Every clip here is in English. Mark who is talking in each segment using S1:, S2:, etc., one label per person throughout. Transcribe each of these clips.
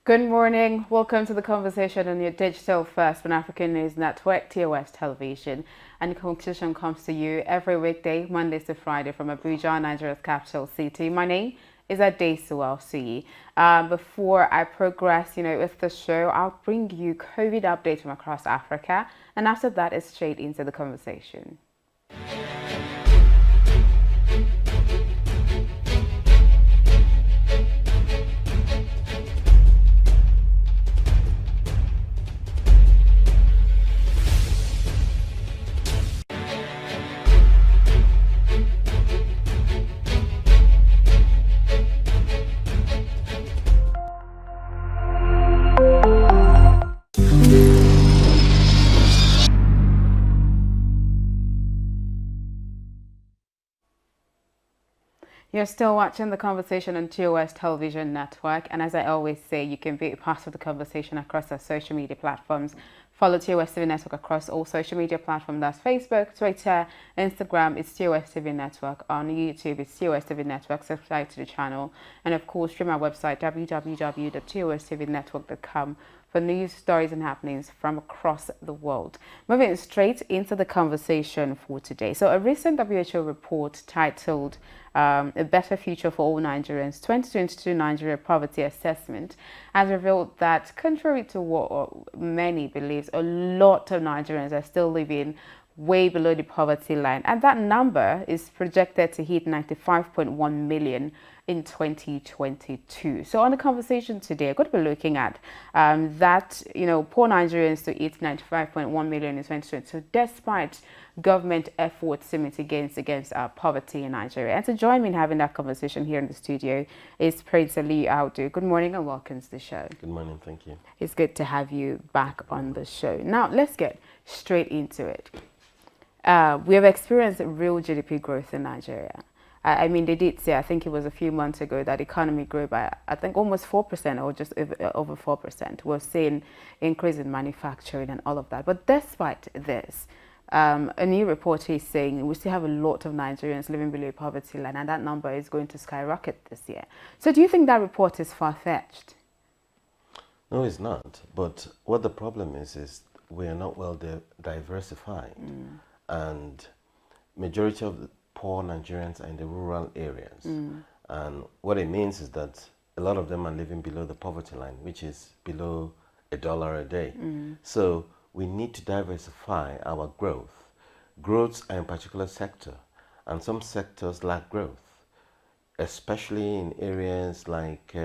S1: Good morning. Welcome to the conversation on your digital first Pan-African News Network, TOS Television. And the conversation comes to you every weekday, Mondays to Friday from Abuja, Nigeria's capital city. My name is Adesuwa Suyi. Before I progress, with the show, I'll bring you COVID updates from across Africa. And after that, it's straight into the conversation. You're still watching the conversation on TOS Television Network, and as I always say, you can be a part of the conversation across our social media platforms. Follow TOSTV Network across all social media platforms. That's Facebook, Twitter, Instagram. It's TOSTV Network. On YouTube, it's TOSTV Network. Subscribe to the channel, and of course, stream our website www.tostvnetwork.com for news, stories, and happenings from across the world. Moving straight into the conversation for today. So, a recent WHO report titled "A Better Future for All Nigerians" 2022 Nigeria Poverty Assessment has revealed that, contrary to what many believe, a lot of Nigerians are still living way below the poverty line, and that number is projected to hit 95.1 million in 2022. So on the conversation today, I'm going to be looking at that, poor Nigerians to hit 95.1 million in 2022, despite government efforts to mitigate against poverty in Nigeria. And to join me in having that conversation here in the studio is Prince Ali Audu. Good morning and welcome to the show.
S2: Good morning, thank you.
S1: It's good to have you back on the show. Now, let's get straight into it. We have experienced real GDP growth in Nigeria. I mean, they did say, I think it was a few months ago, that the economy grew by, I think, almost 4% or just over 4%. We're seeing increase in manufacturing and all of that. But despite this, a new report is saying we still have a lot of Nigerians living below the poverty line, and that number is going to skyrocket this year. So do you think that report is far-fetched?
S2: No, it's not. But what the problem is we are not well diversified. And majority of the poor Nigerians are in the rural areas. And what it means is that a lot of them are living below the poverty line, which is below $1 a day. So we need to diversify our growth. Growths are in particular sector, and some sectors lack growth, especially in areas like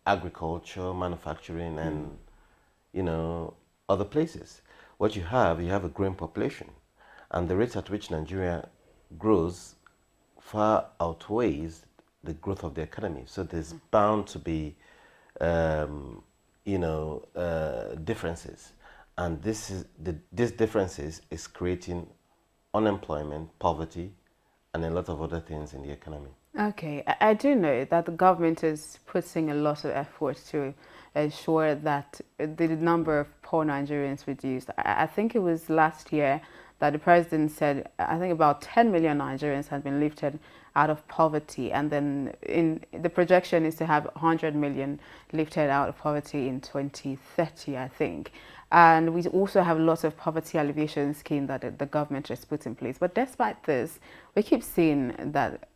S2: agriculture, manufacturing, and other places. What you have a growing population, and the rate at which Nigeria grows far outweighs the growth of the economy. So there's bound to be, differences, and these differences is creating unemployment, poverty, and a lot of other things in the economy.
S1: Okay, I do know that the government is putting a lot of effort to ensure that the number of poor Nigerians reduced. I think it was last year that the president said, I think about 10 million Nigerians have been lifted out of poverty, and then the projection is to have 100 million lifted out of poverty in 2030, I think. And we also have lots of poverty alleviation scheme that the government has put in place. But despite this, we keep seeing that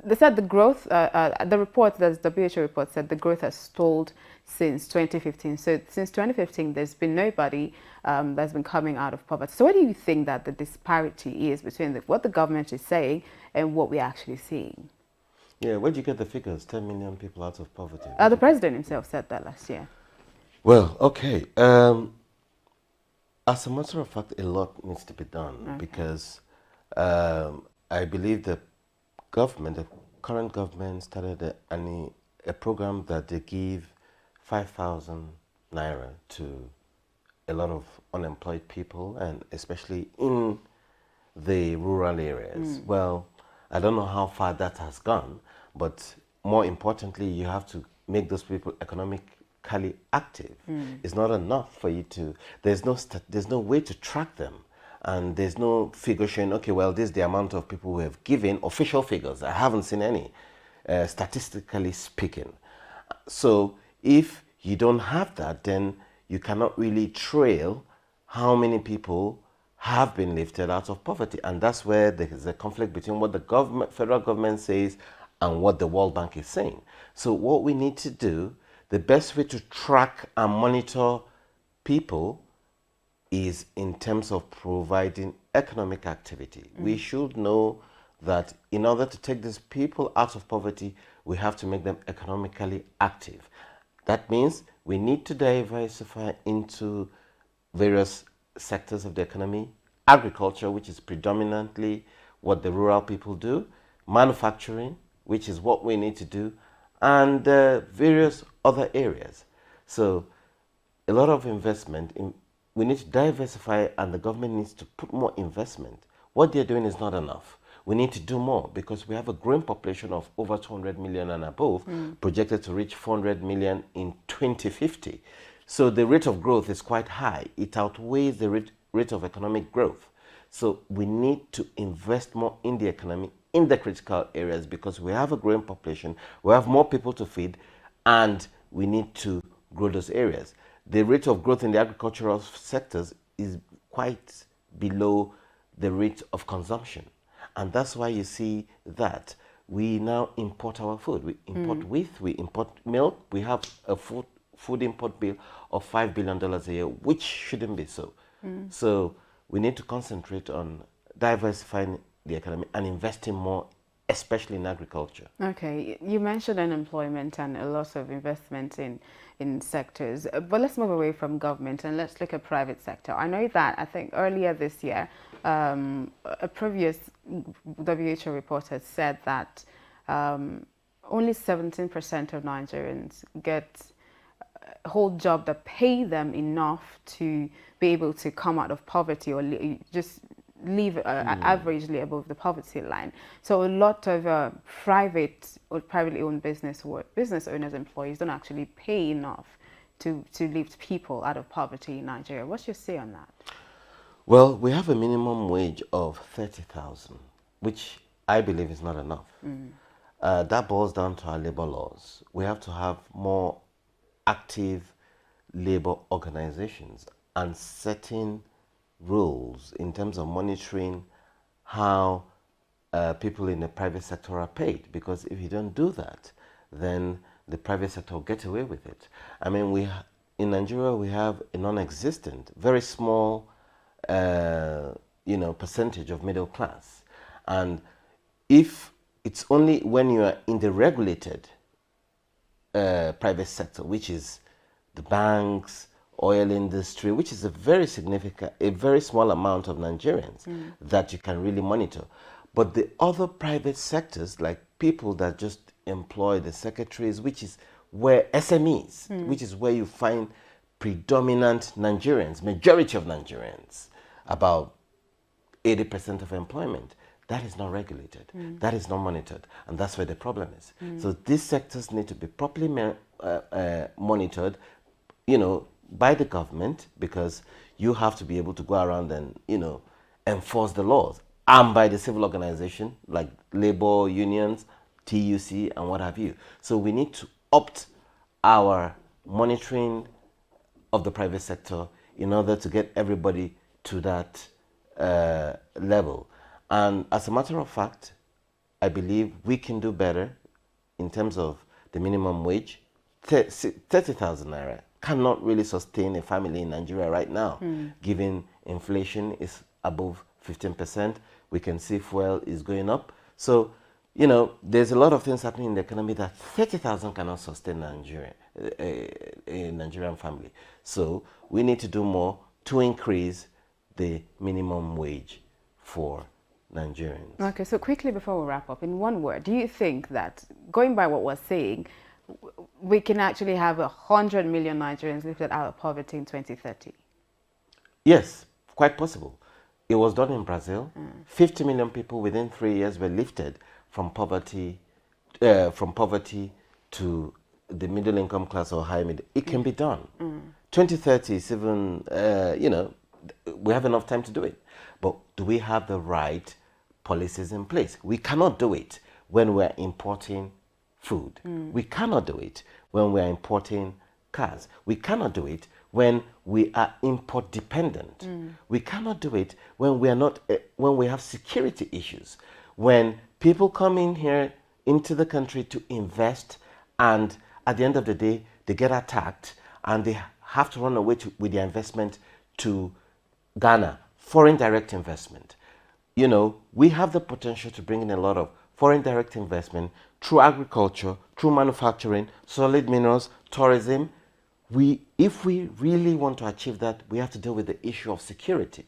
S1: they said the growth, the report, the WHO report said the growth has stalled since 2015. So since 2015, there's been nobody that's been coming out of poverty. So what do you think that the disparity is between what the government is saying and what we're actually seeing?
S2: Yeah, where did you get the figures? 10 million people out of poverty?
S1: The president himself said that last year.
S2: Well, okay. As a matter of fact, a lot needs to be done, because I believe the current government started a program that they give 5,000 naira to a lot of unemployed people, and especially in the rural areas. Well, I don't know how far that has gone, but more importantly, you have to make those people economically active. It's not enough for you to, there's no way to track them. And there's no figure showing, okay, well, this is the amount of people who have given, official figures. I haven't seen any, statistically speaking. So if you don't have that, then you cannot really trail how many people have been lifted out of poverty. And that's where there is a conflict between what the government, federal government says and what the World Bank is saying. So what we need to do, the best way to track and monitor people is in terms of providing economic activity. We should know that in order to take these people out of poverty, we have to make them economically active. That means we need to diversify into various sectors of the economy, agriculture, which is predominantly what the rural people do, manufacturing, which is what we need to do, and various other areas. So a lot of investment we need to diversify, and the government needs to put more investment. What they're doing is not enough. We need to do more because we have a growing population of over 200 million and above, projected to reach 400 million in 2050. So the rate of growth is quite high. It outweighs the rate of economic growth. So we need to invest more in the economy, in the critical areas, because we have a growing population, we have more people to feed, and we need to grow those areas. The rate of growth in the agricultural sectors is quite below the rate of consumption. And that's why you see that we now import our food. We import wheat, we import milk. We have a food import bill of $5 billion a year, which shouldn't be so. So we need to concentrate on diversifying the economy and investing more, especially in agriculture.
S1: Okay, you mentioned unemployment and a lot of investment in sectors, but let's move away from government and let's look at private sector. I know that I think earlier this year, a previous WHO report has said that only 17% of Nigerians hold jobs that pay them enough to be able to come out of poverty or just live averagely above the poverty line. So a lot of private or privately owned business owners, employees don't actually pay enough to lift people out of poverty in Nigeria. What's your say on that?
S2: Well, we have a minimum wage of 30,000, which I believe is not enough. That boils down to our labor laws. We have to have more active labor organizations and setting rules in terms of monitoring how people in the private sector are paid. Because if you don't do that, then the private sector will get away with it. I mean, in Nigeria, we have a non-existent, very small percentage of middle class. And if it's only when you are in the regulated private sector, which is the banks, oil industry, which is a very small amount of Nigerians that you can really monitor. But the other private sectors, like people that just employ the secretaries, which is where SMEs, which is where you find predominant Nigerians, majority of Nigerians, about 80% of employment, that is not regulated, that is not monitored, and that's where the problem is. So these sectors need to be properly monitored, by the government, because you have to be able to go around and, enforce the laws, and by the civil organization like labor unions, TUC, and what have you. So we need to opt our monitoring of the private sector in order to get everybody to that level. And as a matter of fact, I believe we can do better in terms of the minimum wage. 30,000 naira cannot really sustain a family in Nigeria right now, given inflation is above 15%. We can see fuel is going up. So, there's a lot of things happening in the economy that 30,000 cannot sustain a Nigerian family. So we need to do more to increase the minimum wage for Nigerians.
S1: Okay, so quickly before we wrap up, in one word, do you think that, going by what we're saying, we can actually have 100 million Nigerians lifted out of poverty in 2030?
S2: Yes, quite possible. It was done in Brazil. 50 million people within 3 years were lifted from poverty to the middle income class or high middle. It can be done. 2030 is even, we have enough time to do it. But do we have the right policies in place? We cannot do it when we're importing food. We cannot do it when we're importing cars. We cannot do it when we are import dependent. We cannot do it when we are not when we have security issues. When people come in here into the country to invest, and at the end of the day they get attacked and they have to run away with their investment to Ghana, foreign direct investment. You know, we have the potential to bring in a lot of foreign direct investment through agriculture, through manufacturing, solid minerals, tourism. If we really want to achieve that, we have to deal with the issue of security.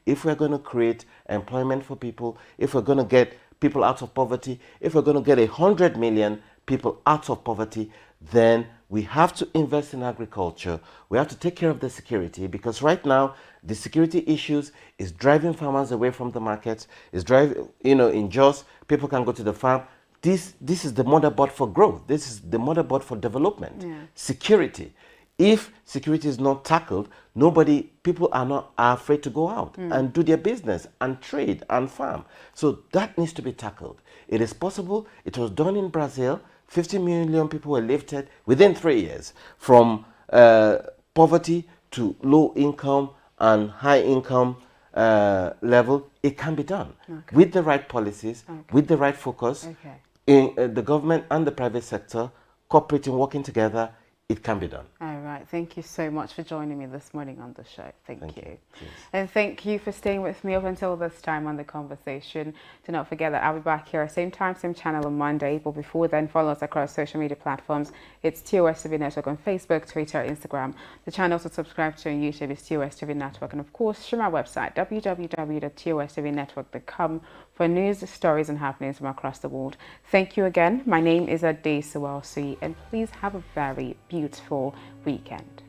S2: If we're going to create employment for people, if we're going to get people out of poverty, if we're going to get 100 million people out of poverty, then we have to invest in agriculture. We have to take care of the security, because right now the security issues is driving farmers away from the markets. Is driving, you know, in Jos, people can go to the farm. This is the motherboard for growth. This is the motherboard for development. Security. If security is not tackled, people are afraid to go out and do their business and trade and farm. So that needs to be tackled. It is possible. It was done in Brazil. 50 million people were lifted within 3 years from poverty to low income and high income level. It can be done with the right policies, with the right focus. In the government and the private sector cooperating, working together, it can be done.
S1: All right. Thank you so much for joining me this morning on the show. Thank you. And thank you for staying with me up until this time on the conversation. Do not forget that I'll be back here same time, same channel on Monday. But before then, follow us across social media platforms. It's TOSTV Network on Facebook, Twitter, Instagram. The channels to subscribe to on YouTube is TOSTV Network. And of course, through my website, www.tostvnetwork.com, for news, stories, and happenings from across the world. Thank you again. My name is Ade Sawalsi, and please have a very beautiful weekend.